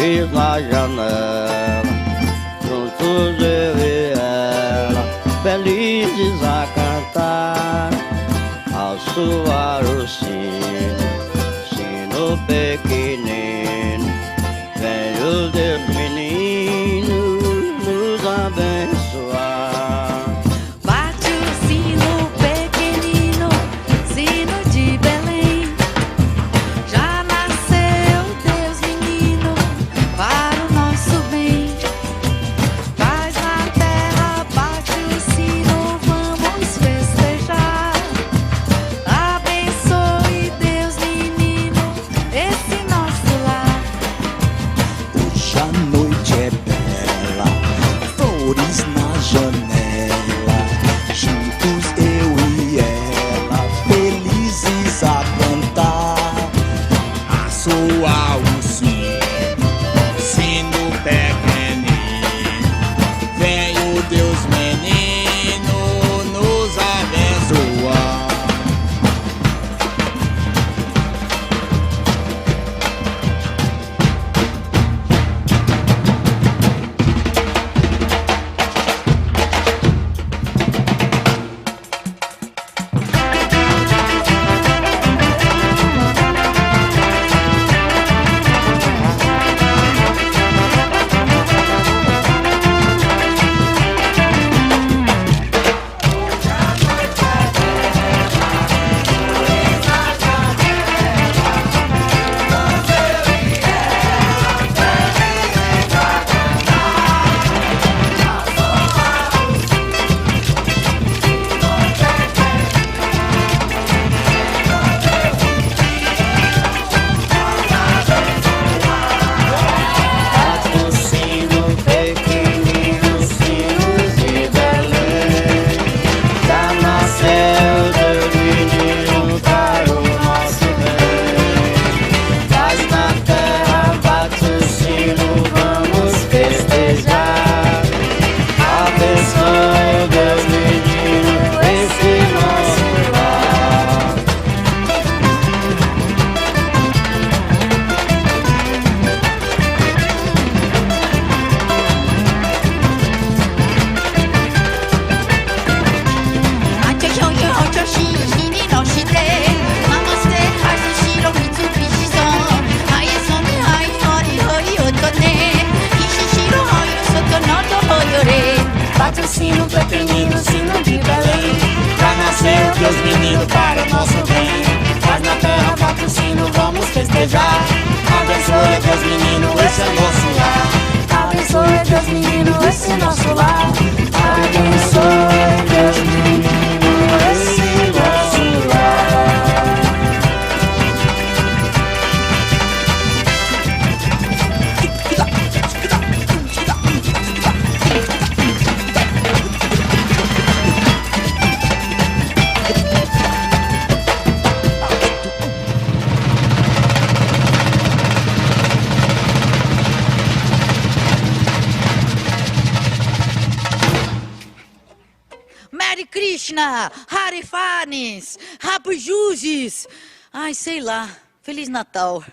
flores na janela, juntos eu e ela, felizes a cantar, ao soar o sino, sino pequenino, vem o Deus menino nos abençoar. Bate o sino pequenino, sino de Belém. Já nasceu Deus menino para o nosso bem. Paz na terra, bate o sino, vamos festejar. Abençoe Deus menino, esse nosso lar. Hoje a noite é bela, flores na janela, juntos eu e ela, felizes a cantar, a soar o sino, sino pequenino, vem o Deus menino nos abençoar. Bate o sino pequenino, sino de Belém. Já nasceu Deus menino para o nosso bem. Paz na terra, bate o sino, vamos festejar. Abençoe Deus menino, esse é nosso lar. Abençoe Deus menino, esse é nosso lar. Abençoe Deus menino, esse é nosso lar. Hare Krishna, Hare Fanes, Rabujuzes. Ai, sei lá. Feliz Natal.